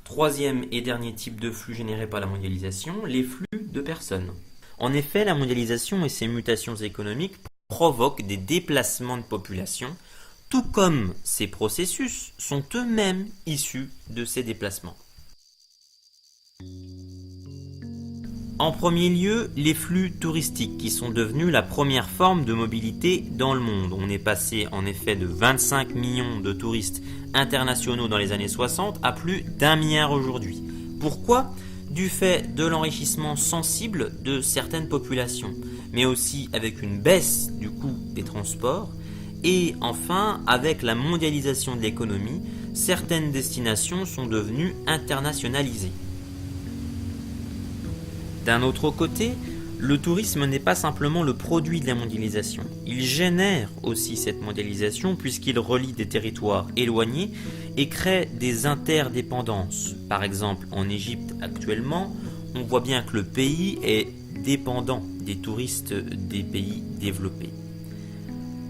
Troisième et dernier type de flux généré par la mondialisation, les flux de personnes. En effet, la mondialisation et ses mutations économiques provoquent des déplacements de population, tout comme ces processus sont eux-mêmes issus de ces déplacements. En premier lieu, les flux touristiques qui sont devenus la première forme de mobilité dans le monde. On est passé en effet de 25 millions de touristes internationaux dans les années 60 à plus d'1 milliard aujourd'hui. Pourquoi ? Du fait de l'enrichissement sensible de certaines populations, mais aussi avec une baisse du coût des transports, et enfin avec la mondialisation de l'économie, certaines destinations sont devenues internationalisées. D'un autre côté, le tourisme n'est pas simplement le produit de la mondialisation. Il génère aussi cette mondialisation puisqu'il relie des territoires éloignés et crée des interdépendances. Par exemple, en Égypte actuellement, on voit bien que le pays est dépendant des touristes des pays développés.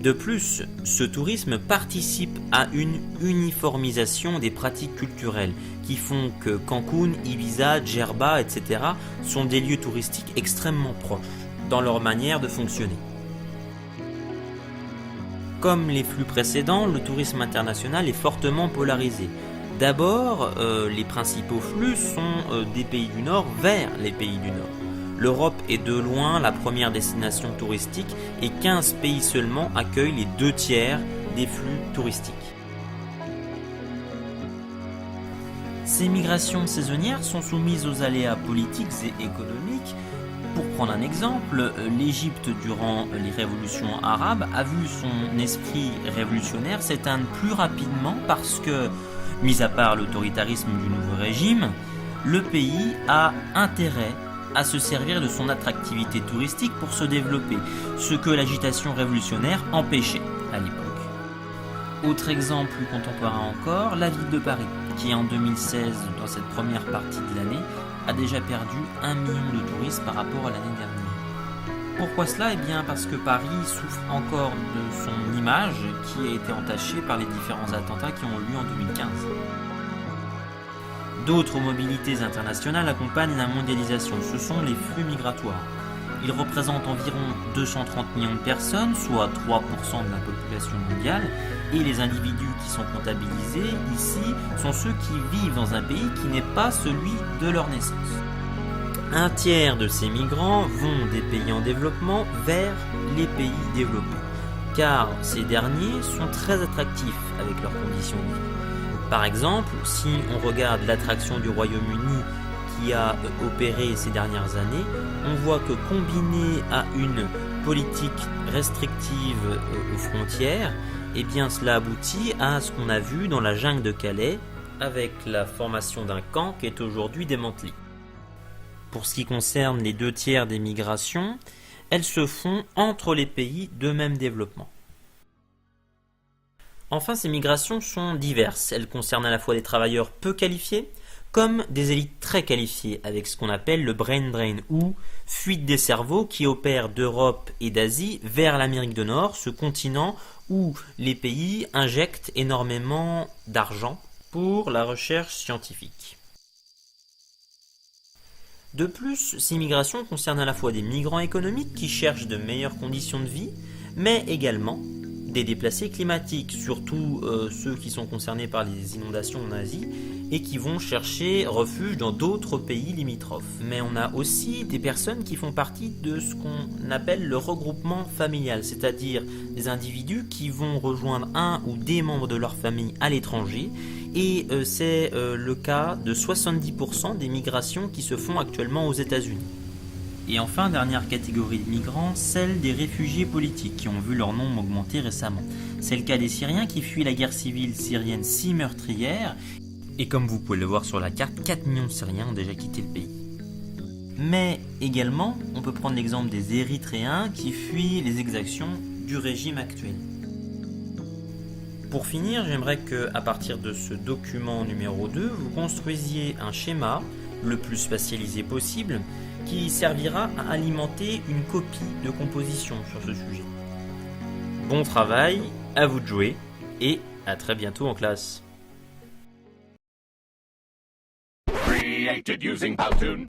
De plus, ce tourisme participe à une uniformisation des pratiques culturelles qui font que Cancun, Ibiza, Djerba, etc. sont des lieux touristiques extrêmement proches dans leur manière de fonctionner. Comme les flux précédents, le tourisme international est fortement polarisé. D'abord, les principaux flux sont des pays du Nord vers les pays du Nord. L'Europe est de loin la première destination touristique et 15 pays seulement accueillent les 2/3 des flux touristiques. Ces migrations saisonnières sont soumises aux aléas politiques et économiques. Pour prendre un exemple, l'Égypte durant les révolutions arabes a vu son esprit révolutionnaire s'éteindre plus rapidement parce que, mis à part l'autoritarisme du nouveau régime, le pays a intérêt à se servir de son attractivité touristique pour se développer, ce que l'agitation révolutionnaire empêchait à l'époque. Autre exemple plus contemporain encore, la ville de Paris, qui en 2016, dans cette première partie de l'année, a déjà perdu 1 million de touristes par rapport à l'année dernière. Pourquoi cela ? Eh bien parce que Paris souffre encore de son image qui a été entachée par les différents attentats qui ont eu lieu en 2015. D'autres mobilités internationales accompagnent la mondialisation, ce sont les flux migratoires. Ils représentent environ 230 millions de personnes, soit 3% de la population mondiale, et les individus qui sont comptabilisés ici sont ceux qui vivent dans un pays qui n'est pas celui de leur naissance. 1/3 de ces migrants vont des pays en développement vers les pays développés, car ces derniers sont très attractifs avec leurs conditions de vie. Par exemple, si on regarde l'attraction du Royaume-Uni qui a opéré ces dernières années, on voit que combiné à une politique restrictive aux frontières, eh bien cela aboutit à ce qu'on a vu dans la jungle de Calais avec la formation d'un camp qui est aujourd'hui démantelé. Pour ce qui concerne les 2/3 des migrations, elles se font entre les pays de même développement. Enfin, ces migrations sont diverses. Elles concernent à la fois des travailleurs peu qualifiés, comme des élites très qualifiées, avec ce qu'on appelle le brain drain, ou fuite des cerveaux qui opèrent d'Europe et d'Asie vers l'Amérique du Nord, ce continent où les pays injectent énormément d'argent pour la recherche scientifique. De plus, ces migrations concernent à la fois des migrants économiques qui cherchent de meilleures conditions de vie, mais également des déplacés climatiques, surtout ceux qui sont concernés par les inondations en Asie et qui vont chercher refuge dans d'autres pays limitrophes. Mais on a aussi des personnes qui font partie de ce qu'on appelle le regroupement familial, c'est-à-dire des individus qui vont rejoindre un ou des membres de leur famille à l'étranger, et c'est le cas de 70% des migrations qui se font actuellement aux États-Unis. Et enfin, dernière catégorie de migrants, celle des réfugiés politiques qui ont vu leur nombre augmenter récemment. C'est le cas des Syriens qui fuient la guerre civile syrienne si meurtrière. Et comme vous pouvez le voir sur la carte, 4 millions de Syriens ont déjà quitté le pays. Mais également, on peut prendre l'exemple des Érythréens qui fuient les exactions du régime actuel. Pour finir, j'aimerais qu'à partir de ce document numéro 2, vous construisiez un schéma le plus spatialisé possible qui servira à alimenter une copie de composition sur ce sujet. Bon travail, à vous de jouer et à très bientôt en classe. created using Powtoon.